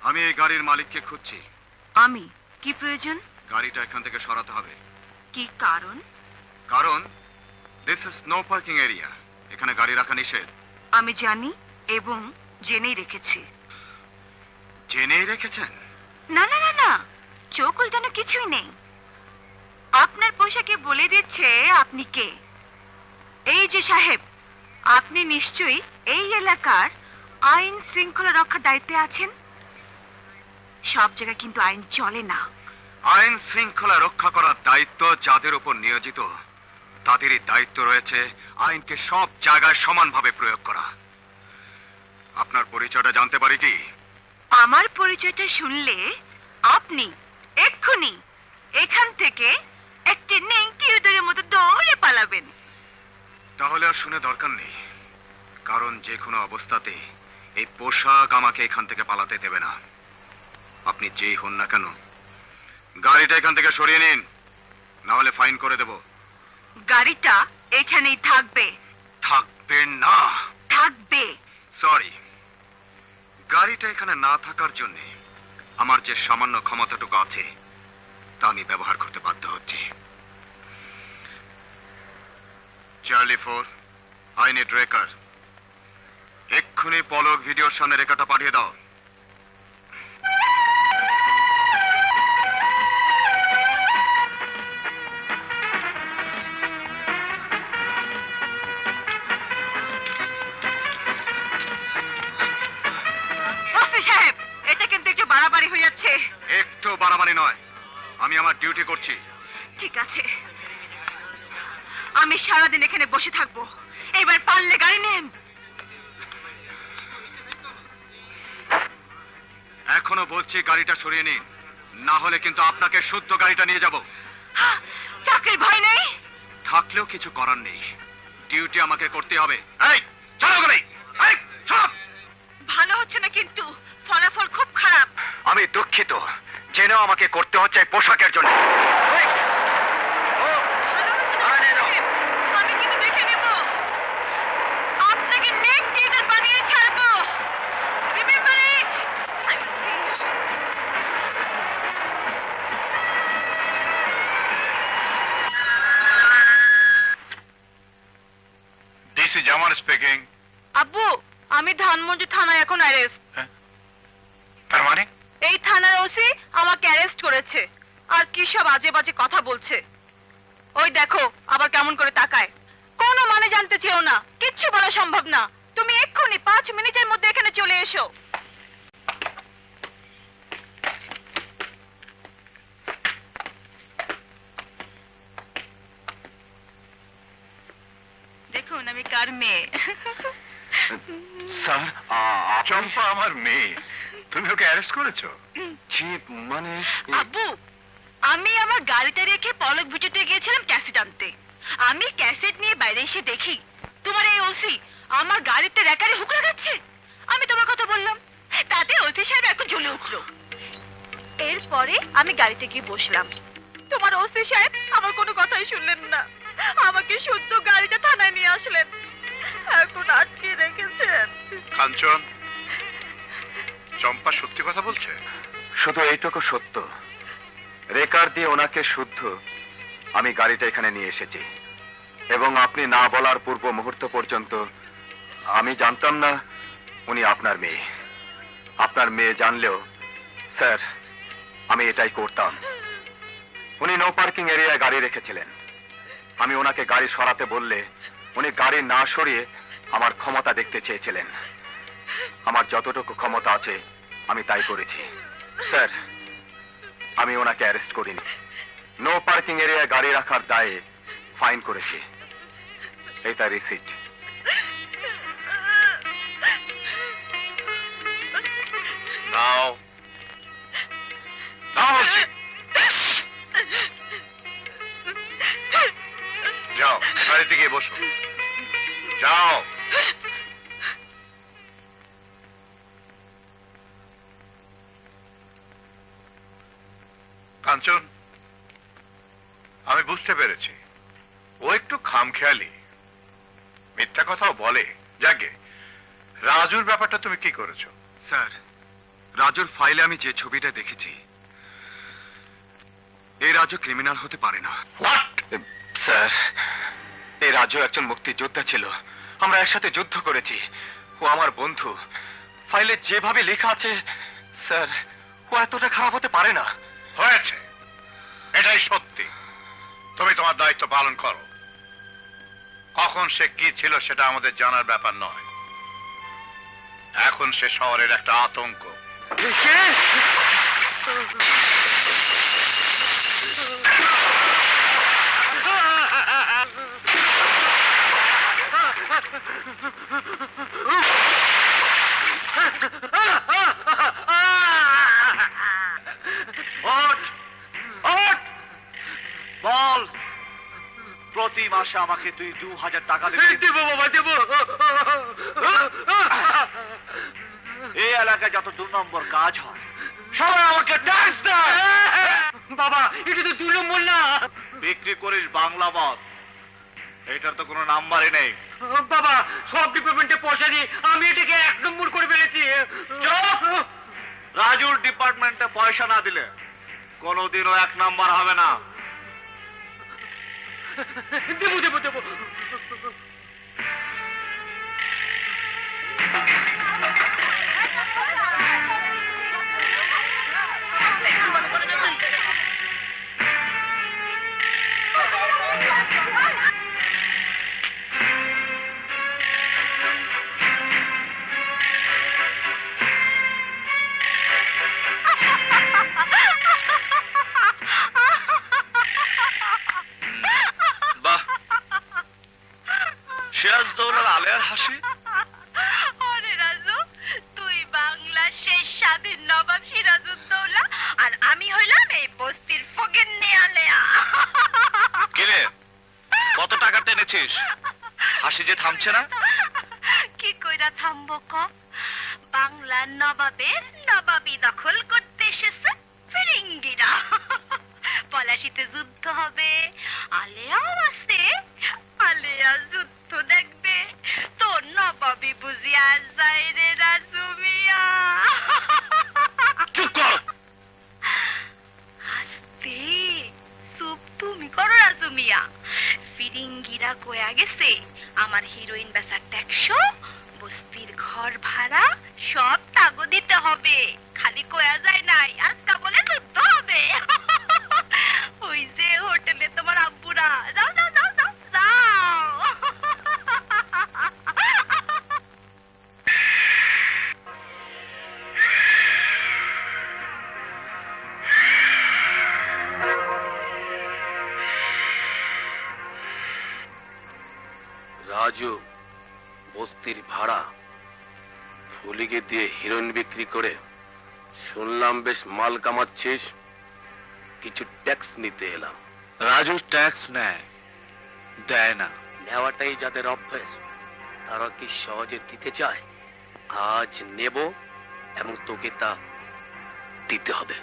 আমি এই গাড়ির মালিককে খুঁজছি। আমি কি প্রয়োজন? গাড়িটা এখান থেকে সরাতে হবে। কি কারণ? কারণ this is no parking area, এখানে গাড়ি রাখা নিষেধ। আমি জানি এবং জেনেই রেখেছি। জেনেই রেখেছেন? না না না না, চোখ উল্টানো কিছুই নেই। আপনার পোশাকে বলে দিচ্ছে আপনি কে। এই যে সাহেব, আপনি নিশ্চয়ই এই এলাকার আইন শৃঙ্খলা রক্ষার দায়িত্বে আছেন। সব জায়গায় কিন্তু আইন চলে না। আইন শৃঙ্খলা রক্ষা করার দায়িত্ব যাদের উপর নিয়োজিত, তাদেরই দায়িত্ব রয়েছে আইনকে সব জায়গায় সমানভাবে প্রয়োগ করা। আপনার পরিচয়টা জানতে পারি কি? আমার পরিচয়টা শুনলে আপনি এক্ষুনি এখান থেকে একটি নেংটি ইঁদুরের মতো দৌড়ে পালাবেন। তাহলে আর শুনে দরকার নেই, কারণ যে কোনো অবস্থাতে এই পোশাক আমাকে এখান থেকে পালাতে দেবে না। আপনি যেই হন না কেন, গাড়িটা এখান থেকে সরিয়ে নিন, না হলে ফাইন করে দেব। গাড়িটা এখানেই থাকবে। থাকবে না? থাকবে। সরি, গাড়িটা এখানে না থাকার জন্য আমার যে সামান্য ক্ষমতাটুকু আছে তা আমি ব্যবহার করতে বাধ্য হচ্ছি। Charlie 4, I need wrecker. এক্ষুনি পলক ভিডিওর সামনে রেখাটা পাঠিয়ে দাও। সাহেব, এটা কিন্তু একটু বাড়াবাড়ি হয়ে যাচ্ছে। একটু বাড়াবাড়ি নয়, আমি আমার ডিউটি করছি। ঠিক আছে, আমি সারাদিন এখানে বসে থাকবো। এবার পারলে গাড়ি নেন। এখনো বলছি গাড়িটা সরিয়ে নিন, না হলে কিন্তু আপনাকে শুদ্ধ গাড়িটা নিয়ে যাব। চাকরির ভয় নেই? থাকলেও কিছু করার নেই, ডিউটি আমাকে করতে হবে। এই চলো গাড়ি, এই চলো। ভালো হচ্ছে না কিন্তু, ফলাফল খুব খারাপ। আমি দুঃখিত, জেনেও আমাকে করতে হচ্ছে এই পোশাকের জন্য। আমি কিন্তু দেখে নেব, আপনাকে নেক্সট ইঁদুর বানিয়ে ছাড়বো। Remember it. DC Zaman speaking. আব্বু, আমি ধানমন্ডি থানায় এখন অ্যারেস্ট। তার মানে? এই থানার ওসি আমাকে অ্যারেস্ট করেছে, আর কি সব আজে বাজে কথা বলছে। ওই দেখো আবার কেমন করে তাকায়। কোনো মানে জানতে চেও না, কিচ্ছু বলা সম্ভব না। তুমি এক্ষুনি 5 মিনিটের মধ্যে এখানে চলে এসো। দেখুন আমি কার মেয়ে। স্যার, চম্পা আমার মেয়ে, তুমি ওকে অ্যারেস্ট করেছো? জি, মানে আব্বু, আমি আমার গাড়িতে রেখে পলক ভিডিওতে গিয়েছিলাম ক্যাসেট আনতে। আমি ক্যাসেট নিয়ে বাইরে এসে দেখি তোমার এই ওসি আমার গাড়িতে রেকারে হুক লাগাচ্ছে। আমি তোমার কথা বললাম, তাতে ওসি সাহেব এখন জ্বলে উঠলো। এরপরে আমি গাড়িতে গিয়ে বসলাম। তোমার ওসি সাহেব আমার কোনো কথাই শুনলেন না, আমাকে শুদ্ধ গাড়িটা থানায় নিয়ে আসলেন। এখন আটকে রেখেছেন। কাঞ্চন, চম্পা সত্যি কথা বলছে? শুধু এইটুকু সত্য, রেকার দিয়ে ওনাকে শুদ্ধ আমি গাড়িটা এখানে নিয়ে এসেছি, এবং আপনি না বলার পূর্ব মুহূর্ত পর্যন্ত আমি জানতাম না উনি আপনার মেয়ে। আপনার মেয়ে জানলেও স্যার আমি এটাই করতাম। উনি নো পার্কিং এরিয়ায় গাড়ি রেখেছিলেন। আমি ওনাকে গাড়ি সরাতে বললে উনি গাড়ি না সরিয়ে আমার ক্ষমতা দেখতে চেয়েছিলেন। আমার যতটুকু ক্ষমতা আছে আমি তাই করেছি। স্যার, আমি ওনাকে অ্যারেস্ট করিনি, নো পার্কিং এরিয়ায় গাড়ি রাখার দায়ে ফাইন করেছি। এটা রিসিট। নাও নাও বলছি। যাও গাড়িতে গিয়ে বসো, যাও। কাঞ্চন, আমি বুঝতে পেরেছি ও একটু খামখেয়ালি, মিথ্যা কথাও বলে। যাকে রাজুর ব্যাপারটা তুমি কি করেছো? স্যার, রাজুর ফাইলে আমি যে ছবিটা দেখেছি, এই রাজু ক্রিমিনাল হতে পারে না। হোয়াট? স্যার, এই রাজু একজন মুক্তিযোদ্ধা ছিল। আমরা একসাথে যুদ্ধ করেছি। ও আমার বন্ধু। ফাইলে যেভাবে লেখা আছে, স্যার, ও এতটা খারাপ হতে পারে না। হয়েছে, এটাই সত্যি। তুমি তোমার দায়িত্ব পালন করো। কখন সে কি ছিল সেটা আমাদের জানার ব্যাপার নয়। এখন সে শহরের একটা আতঙ্ক। ওঠ! ওঠ! বল, প্রতি মাসে আমাকে তুই 2000 টাকা দিবি। দেবো বাবা, দেবো। এই এলাকায় যত 2 নম্বর কাজ হয় সবাই আমাকে ট্যাক্স দেয়। বাবা, এটা তো 2 নম্বর না। বিক্রি করিস বাংলা মদ, এটার তো কোনো নাম্বারই নেই। বাবা, সব ডিপার্টমেন্টে পয়সা দিয়ে আমি এটাকে 1 নম্বর করে ফেলেছি। রাজুর ডিপার্টমেন্টে পয়সা না দিলে কোনোদিনও 1 নাম্বার হবে না। দেবো দেবো দেবো। বাহ, সিরাজদৌলার আলেয়ার হাসি। ওরে রাজু, তুই বাংলার শেষ স্বাধীন নবাব সিরাজউদ্দৌলা, আর আমি হইলাম এই বস্তির ফকিন্নি আলেয়া। কিরে, কত টাকা টেনেছিস? হাসি যে থামছে না। কি কইরা থামবো ক? বাংলার নবাবের নবাবি দখল করতে এসেছে ফিরিঙ্গিরা। পলাশিতে যুদ্ধ হবে, আলেয়াও আছে। আলেয়া যুদ্ধ দেখবে, তোর নবাবি বুঝিয়া যায় রে রাজু মিয়া। চুপ কর। আস্তে চুপ তুমি করো রাজু মিয়া। ফিরিঙ্গিরা কয়া গেছে আমার হিরোইন বেচার ট্যাক্সও, বস্তির ঘর ভাড়া সব তাগো দিতে হবে। খালি কয়া যায় নাই, আজকা বলে যুদ্ধ হবে। ওই যে হোটেলে তোমার আব্বুরা। যাও যাও যাও যাও যাও। রাজু, বস্তির ভাড়া ফুলিকে দিয়ে হিরোইন বিক্রি করে শুনলাম বেশ মাল কামাচ্ছিস। কিছু ট্যাক্স নিতে এলাম। রাজু ট্যাক্স নেয়, দেয় না। নেওয়াটাই যাদের অভ্যাস তারা কি সহজে দিতে চায়? আজ নেব এবং তোকে তা দিতে হবে।